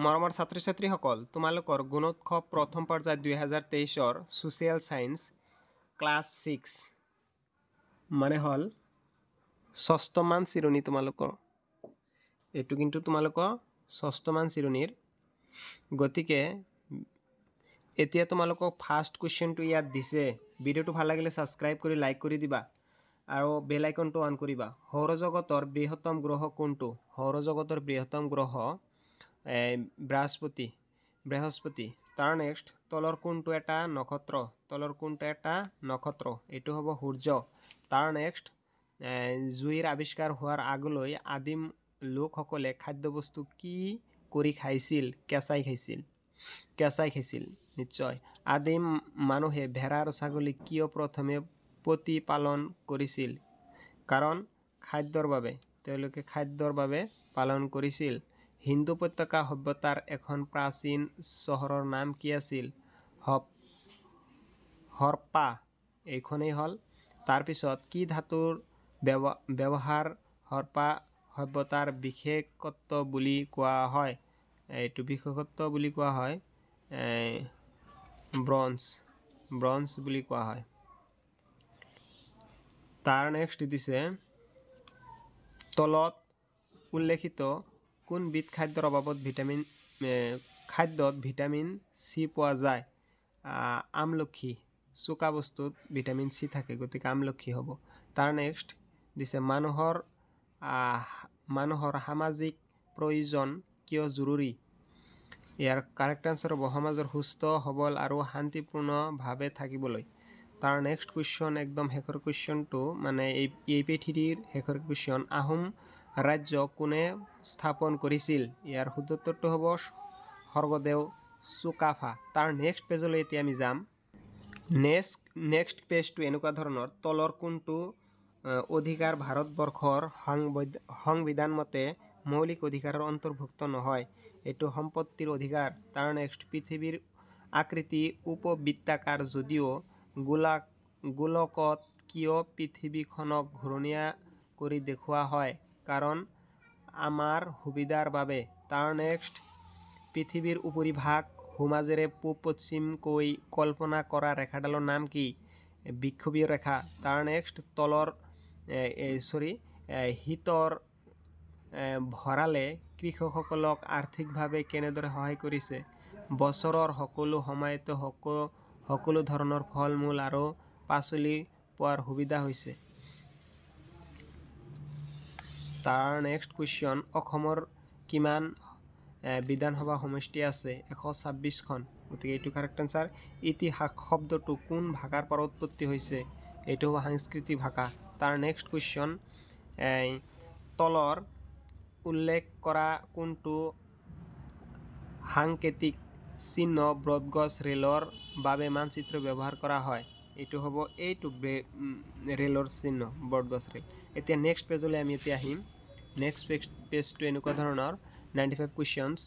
মৰমৰ ছাত্ৰ ছাত্ৰীসকল তোমালোকৰ গুণোৎসৱ প্ৰথম পৰ্যায় 2023 ছ'চিয়েল সায়েন্স ক্লাছ 6 মানে হ'ল ষষ্ঠমান শ্ৰেণী তোমালোকৰ এইটো কিন্তু তোমালোকৰ ষষ্ঠমান শ্ৰেণীৰ গতিকে এতিয়া তোমালোকক ফাৰ্স্ট কোৱেশ্চনটো ইয়াত দিছে ভিডিওটো ভাল লাগিলে সাবস্ক্ৰাইব কৰি লাইক কৰি দিবা আৰু বেল আইকনটো অন কৰিবা সৌৰজগতৰ বৃহত্তম গ্ৰহ কোনটো সৌৰজগতৰ বৃহত্তম গ্ৰহ বৃহস্পতি তাৰ নেক্সট তলৰ কোনটো এটা নক্ষত্ৰ এটো হ'ব সূৰ্য তাৰ নেক্সট জুইৰ আৱিষ্কাৰ হোৱাৰ আগলৈ আদিম লোকসকলে খাদ্যবস্তু কি কৰি খাইছিল কেঁচাই খাইছিল নিশ্চয় আদিম মানুহে ভেড়া আৰু ছাগলী কিয় প্ৰথমে প্ৰতিপালন কৰিছিল কাৰণ খাদ্যৰ বাবে তেওঁলোকে খাদ্যৰ বাবে পালন কৰিছিল হিন্দু উপত্যকা সভ্যতাৰ এখন প্ৰাচীন চহৰৰ নাম কি আছিল হৰপ্পা এইখনেই হ'ল তাৰ পিছত কি ধাতুৰ ব্যৱহাৰ হৰপ্পা সভ্যতাৰ বিশেষত্ব বুলি কোৱা হয় এইটো বিশেষত্ব বুলি কোৱা হয় ব্ৰঞ্জ বুলি কোৱা হয় তাৰ নেক্সট দিছে তলত উল্লেখিত কোনবিধ খাদ্যৰ অভাৱত ভিটামিন সি পোৱা যায় আমলখি চোকা বস্তুত ভিটামিন সি থাকে গতিকে আমলখি হ'ব তাৰ নেক্সট দিছে মানুহৰ সামাজিক প্ৰয়োজন কিয় জৰুৰী ইয়াৰ কাৰেক্ট আনসাৰ হ'ব সমাজৰ সুস্থ সবল আৰু শান্তিপূৰ্ণভাৱে থাকিবলৈ তাৰ নেক্সট কুৱেশ্যন একদম শেষৰ কুৱেশ্যনটো মানে এই পৃথিৱীৰ শেষৰ কুৱেশ্যন আহোম ৰাজ্য কোনে স্থাপন কৰিছিল ইয়াৰ শুদ্ধোত্তৰটো হ'ব স্বৰ্গদেউ চুকাফা তাৰ নেক্সট পেজলৈ এতিয়া আমি যাম নেক্সট পেজটো এনেকুৱা ধৰণৰ তলৰ কোনটো অধিকাৰ ভাৰতবৰ্ষৰ সংবিধান মতে মৌলিক অধিকাৰৰ অন্তৰ্ভুক্ত নহয় এইটো সম্পত্তিৰ অধিকাৰ তাৰ নেক্সট পৃথিৱীৰ আকৃতি উপবৃত্তাকাৰ যদিও গোলকত কিয় পৃথিৱীখনক ঘূৰণীয়া কৰি দেখুওৱা হয় কাৰণ আমাৰ সুবিধাৰ বাবে তাৰ নেক্সট পৃথিৱীৰ উপৰিভাগ সোঁমাজেৰে পূব পশ্চিমকৈ কল্পনা কৰা ৰেখাডালৰ নাম কি বিক্ষোভীয় ৰেখা তাৰ নেক্সট তলৰ শীতৰ ভঁৰালে কৃষকসকলক আৰ্থিকভাৱে কেনেদৰে সহায় কৰিছে বছৰৰ সকলো সময়তে সকলো ধৰণৰ ফল মূল আৰু পাচলি পোৱাৰ সুবিধা হৈছে তাৰ নেক্সট কুৱেশ্যন অসমৰ কিমান বিধানসভা সমষ্টি আছে 126খন গতিকে এইটো কাৰেক্ট আনসাৰ ইতিহাস শব্দটো কোন ভাষাৰ পৰা উৎপত্তি হৈছে এইটো হ'ব সাংস্কৃতিক ভাষা তাৰ নেক্সট কুৱেশ্যন তলৰ উল্লেখ কৰা কোনটো সাংকেতিক চিহ্ন ব্ৰডগজ ৰেলৰ বাবে মানচিত্ৰ ব্যৱহাৰ কৰা হয় এইটো হ'ব এইটো ৰেলৰ চিহ্ন ব্ৰডগজ ৰেল এতিয়া নেক্সট পেজলৈ আমি এতিয়া আহিম নেক্সট পেজটো এনেকুৱা ধৰণৰ 95 কুৱেশ্যনছ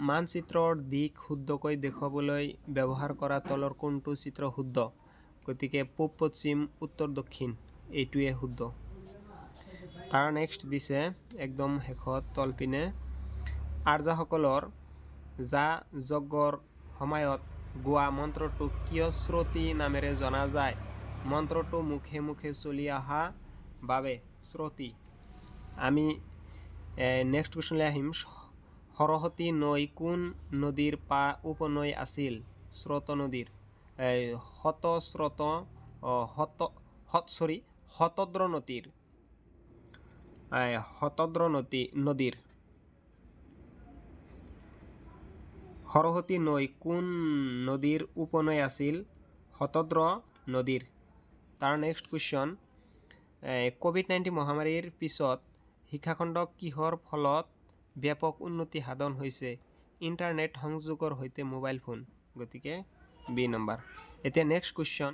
মানচিত্ৰৰ দিশ শুদ্ধকৈ দেখুৱাবলৈ ব্যৱহাৰ কৰা তলৰ কোনটো চিত্ৰ শুদ্ধ গতিকে পূব পশ্চিম উত্তৰ দক্ষিণ এইটোৱে শুদ্ধ তাৰ নেক্সট দিছে একদম শেষত তলপিনে আৰ্যসকলৰ যজ্ঞৰ সময়ত গোৱা মন্ত্ৰটো কিয় শ্ৰুতি নামেৰে জনা যায় মন্ত্ৰটো মুখে মুখে চলি অহা বাবে শ্ৰুতি আমি নেক্সট কুৱেশ্যনলৈ আহিম সৰস্বতী নৈ কোন নদীৰ উপনৈ আছিল স্ৰোত নদীৰ নদীৰ সৰস্বতী নৈ কোন নদীৰ উপনৈ আছিল শতদ্ৰ নদীৰ তাৰ নেক্সট কুৱেশ্যন COVID-19 মহামাৰীৰ পিছত শিক্ষাখণ্ডক কিহৰ ফলত ব্যাপক উন্নতি সাধন হৈছে ইণ্টাৰনেট সংযোগৰ সৈতে মোবাইল ফোন গতিকে বি নম্বৰ এতিয়া নেক্সট কুৱেশ্যন